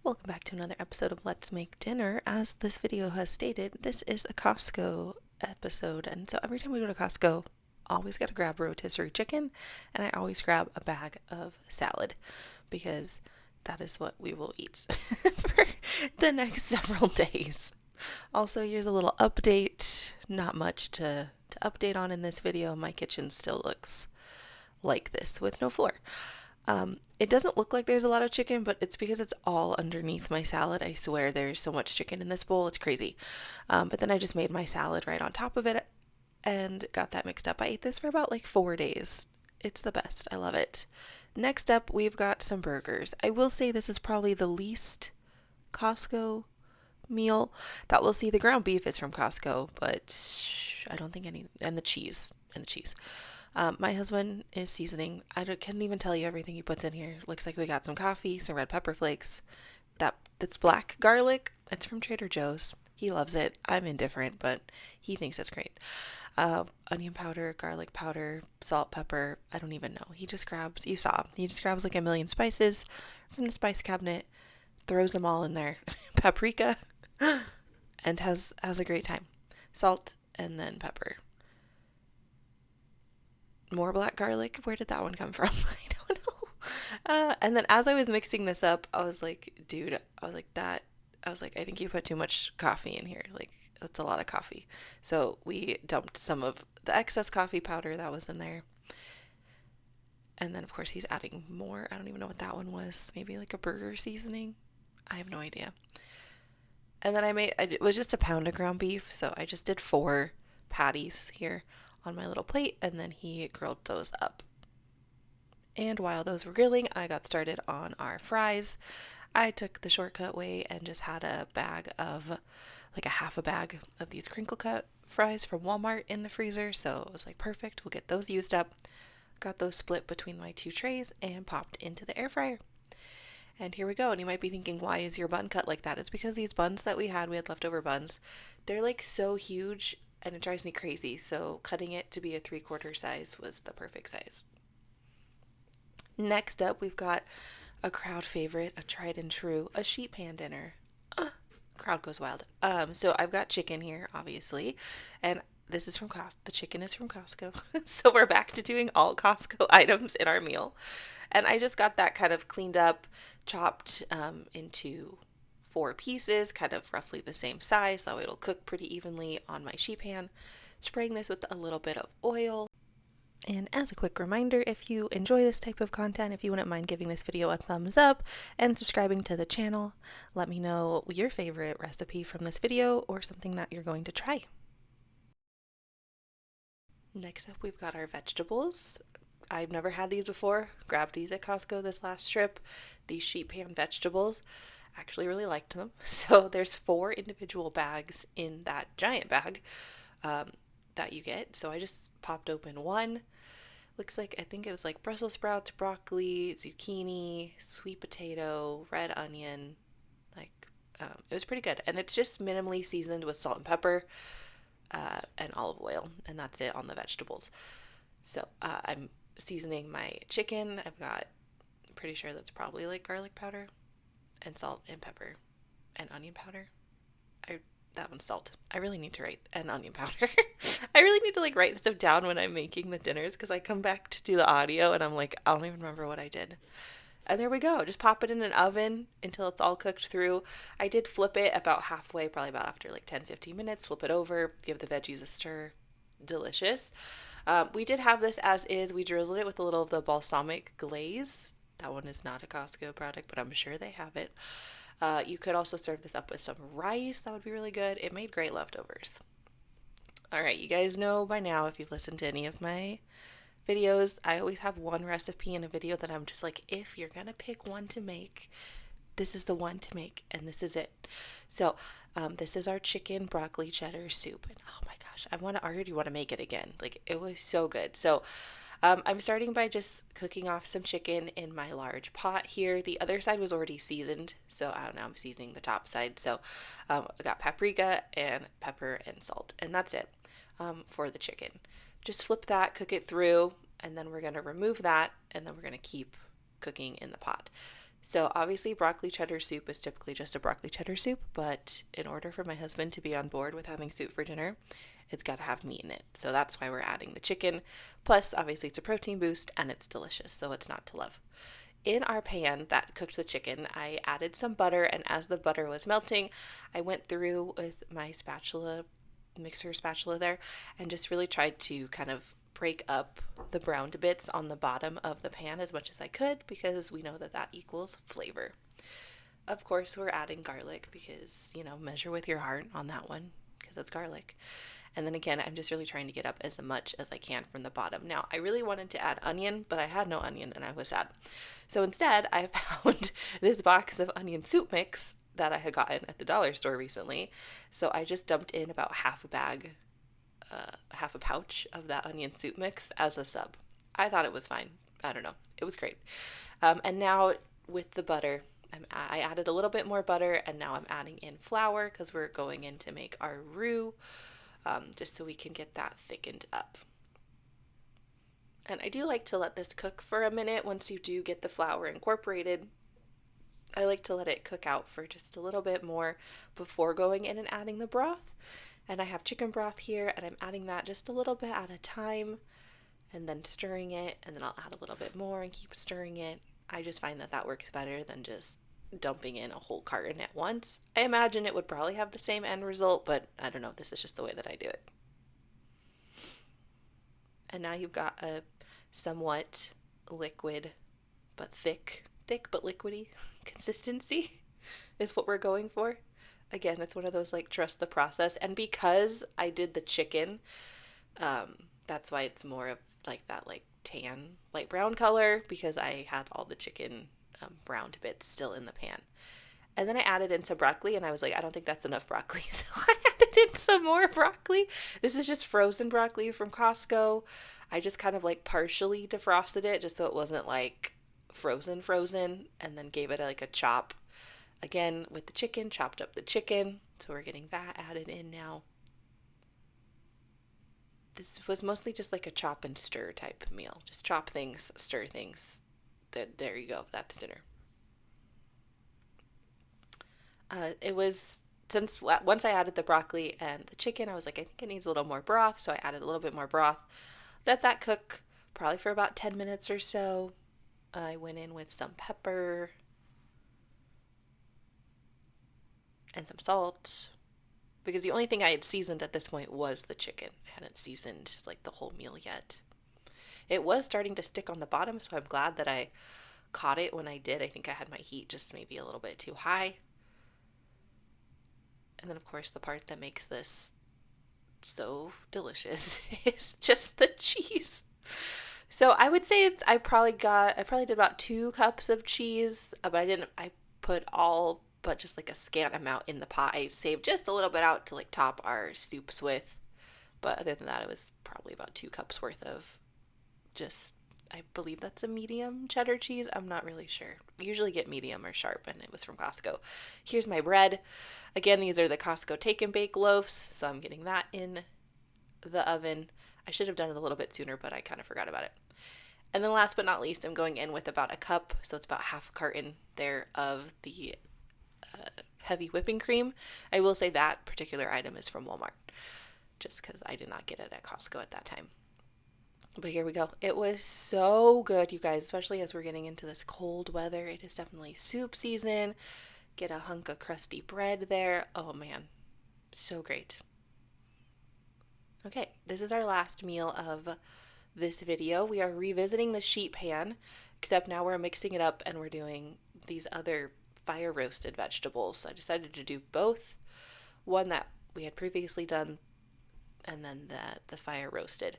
Welcome back to another episode of Let's Make Dinner. As this video has stated, this is a Costco episode, and so every time we go to Costco, I always gotta grab rotisserie chicken, and I always grab a bag of salad, because that is what we will eat for the next several days. Also, here's a little update. Not much to update on in this video. My kitchen still looks like this with no floor. It doesn't look like there's a lot of chicken, but it's because it's all underneath my salad. I swear there's so much chicken in this bowl, it's crazy. But then I just made my salad right on top of it and got that mixed up. I ate this for about like 4 days. It's the best. I love it. Next up, we've got some burgers. I will say this is probably the least Costco meal that we'll see. The ground beef is from Costco, but I don't think any, and the cheese. My husband is seasoning. Can't even tell you everything he puts in here. Looks like we got some coffee, some red pepper flakes. That's black garlic. It's from Trader Joe's. He loves it. I'm indifferent, but he thinks it's great. Onion powder, garlic powder, salt, pepper. I don't even know. He just grabs, you saw, he just grabs like a million spices from the spice cabinet, throws them all in there. Paprika, and has a great time. Salt and then pepper. More black garlic. Where did that one come from? I don't know. And then as I was mixing this up, I was like, dude, I think you put too much coffee in here. Like, that's a lot of coffee. So we dumped some of the excess coffee powder that was in there. And then, of course, he's adding more. I don't even know what that one was. Maybe like a burger seasoning. I have no idea. And then it was just a pound of ground beef. So I just did 4 patties here on my little plate, and then he grilled those up. And while those were grilling, I got started on our fries. I took the shortcut way and just had a half a bag of these crinkle cut fries from Walmart in the freezer, so it was like perfect. We'll get those used up. Got those split between my 2 trays and popped into the air fryer. And here we go. And you might be thinking, why is your bun cut like that? It's because these buns that we had leftover buns. They're like so huge and it drives me crazy. So cutting it to be a 3/4 size was the perfect size. Next up, we've got a crowd favorite, a tried and true, a sheet pan dinner. Crowd goes wild. So I've got chicken here, obviously, and this is from Costco. The chicken is from Costco. So we're back to doing all Costco items in our meal. And I just got that kind of cleaned up, chopped into 4 pieces, kind of roughly the same size, that way it'll cook pretty evenly on my sheet pan. Spraying this with a little bit of oil. And as a quick reminder, if you enjoy this type of content, if you wouldn't mind giving this video a thumbs up and subscribing to the channel, let me know your favorite recipe from this video or something that you're going to try. Next up, we've got our vegetables. I've never had these before. Grabbed these at Costco this last trip. These sheet pan vegetables. Actually really liked them. So there's 4 individual bags in that giant bag that you get. So I just popped open one. Looks like, I think it was like Brussels sprouts, broccoli, zucchini, sweet potato, red onion. It was pretty good. And it's just minimally seasoned with salt and pepper and olive oil. And that's it on the vegetables. So I'm seasoning my chicken. I'm pretty sure that's probably like garlic powder and salt and pepper and onion powder. That one's salt. I really need to write an onion powder. I really need to like write stuff down when I'm making the dinners because I come back to do the audio and I'm like, I don't even remember what I did. And there we go. Just pop it in an oven until it's all cooked through. I did flip it about halfway, probably about after like 10-15 minutes. Flip it over, give the veggies a stir. Delicious. We did have this as is. We drizzled it with a little of the balsamic glaze. That one is not a Costco product, but I'm sure they have it. You could also serve this up with some rice. That would be really good. It made great leftovers. All right, you guys know by now, if you've listened to any of my videos, I always have one recipe in a video that I'm just like, if you're gonna pick one to make, this is the one to make, and this is it. So this is our chicken broccoli cheddar soup, and oh my gosh, I already want to make it again. Like, it was so good. So I'm starting by just cooking off some chicken in my large pot here. The other side was already seasoned, so I don't know, I'm seasoning the top side. So I got paprika and pepper and salt, and that's it for the chicken. Just flip that, cook it through, and then we're going to remove that, and then we're going to keep cooking in the pot. So obviously broccoli cheddar soup is typically just a broccoli cheddar soup, but in order for my husband to be on board with having soup for dinner, it's got to have meat in it. So that's why we're adding the chicken. Plus, obviously, it's a protein boost and it's delicious, so it's not to love. In our pan that cooked the chicken, I added some butter, and as the butter was melting, I went through with my mixer spatula there, and just really tried to kind of break up the browned bits on the bottom of the pan as much as I could, because we know that that equals flavor. Of course, we're adding garlic because, measure with your heart on that one because it's garlic. And then again, I'm just really trying to get up as much as I can from the bottom. Now, I really wanted to add onion, but I had no onion and I was sad. So instead, I found this box of onion soup mix that I had gotten at the dollar store recently. So I just dumped in about half a bag, half a pouch of that onion soup mix as a sub. I thought it was fine. I don't know. It was great. And now with the butter, I added a little bit more butter, and now I'm adding in flour because we're going in to make our roux, just so we can get that thickened up. And I do like to let this cook for a minute once you do get the flour incorporated. I like to let it cook out for just a little bit more before going in and adding the broth. And I have chicken broth here, and I'm adding that just a little bit at a time and then stirring it, and then I'll add a little bit more and keep stirring it. I just find that that works better than just dumping in a whole carton at once. I imagine it would probably have the same end result, but I don't know. This is just the way that I do it. And now you've got a somewhat liquid but thick but liquidy consistency is what we're going for. Again, it's one of those like trust the process. And because I did the chicken, that's why it's more of like that like tan light brown color, because I had all the chicken browned bits still in the pan. And then I added in some broccoli, and I was like, I don't think that's enough broccoli. So I added in some more broccoli. This is just frozen broccoli from Costco. I just kind of like partially defrosted it just so it wasn't like frozen, and then gave it like a chop. Again, with the chicken, chopped up the chicken. So we're getting that added in now. This was mostly just like a chop and stir type meal. Just chop things, stir things. There you go. That's dinner. It was, since once I added the broccoli and the chicken, I was like, I think it needs a little more broth. So I added a little bit more broth. Let that cook probably for about 10 minutes or so. I went in with some pepper and some salt, because the only thing I had seasoned at this point was the chicken. I hadn't seasoned like the whole meal yet. It was starting to stick on the bottom, so I'm glad that I caught it when I did. I think I had my heat just maybe a little bit too high. And then, of course, the part that makes this so delicious is just the cheese. So I would say I probably did about 2 cups of cheese, but I put all but just like a scant amount in the pot. I saved just a little bit out to like top our soups with. But other than that, it was probably about 2 cups worth of just, I believe that's a medium cheddar cheese. I'm not really sure. We usually get medium or sharp, and it was from Costco. Here's my bread. Again, these are the Costco take and bake loaves, so I'm getting that in the oven. I should have done it a little bit sooner, but I kind of forgot about it. And then last but not least, I'm going in with about a cup, so it's about half a carton there of the heavy whipping cream. I will say that particular item is from Walmart, just because I did not get it at Costco at that time. But here we go. It was so good, you guys, especially as we're getting into this cold weather. It is definitely soup season. Get a hunk of crusty bread there. Oh man, so great. Okay, this is our last meal of this video. We are revisiting the sheet pan, except now we're mixing it up and we're doing these other fire roasted vegetables. I decided to do both. One that we had previously done, and then the fire roasted.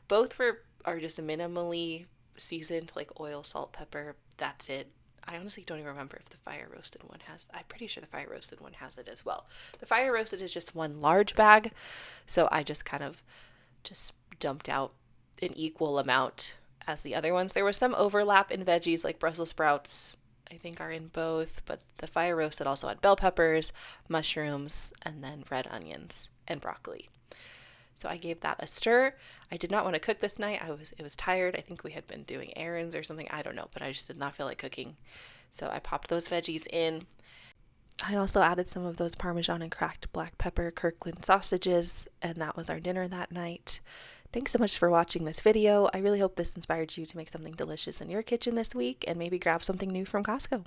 Both are just minimally seasoned, like oil, salt, pepper. That's it. I honestly don't even remember if the fire roasted one has. I'm pretty sure the fire roasted one has it as well. The fire roasted is just one large bag, so I just kind of just dumped out an equal amount as the other ones. There was some overlap in veggies, like Brussels sprouts, I think are in both, but the fire roasted also had bell peppers, mushrooms, and then red onions and broccoli. So I gave that a stir. I did not want to cook this night. It was tired. I think we had been doing errands or something. I don't know, but I just did not feel like cooking. So I popped those veggies in. I also added some of those Parmesan and cracked black pepper Kirkland sausages, and that was our dinner that night. Thanks so much for watching this video. I really hope this inspired you to make something delicious in your kitchen this week and maybe grab something new from Costco.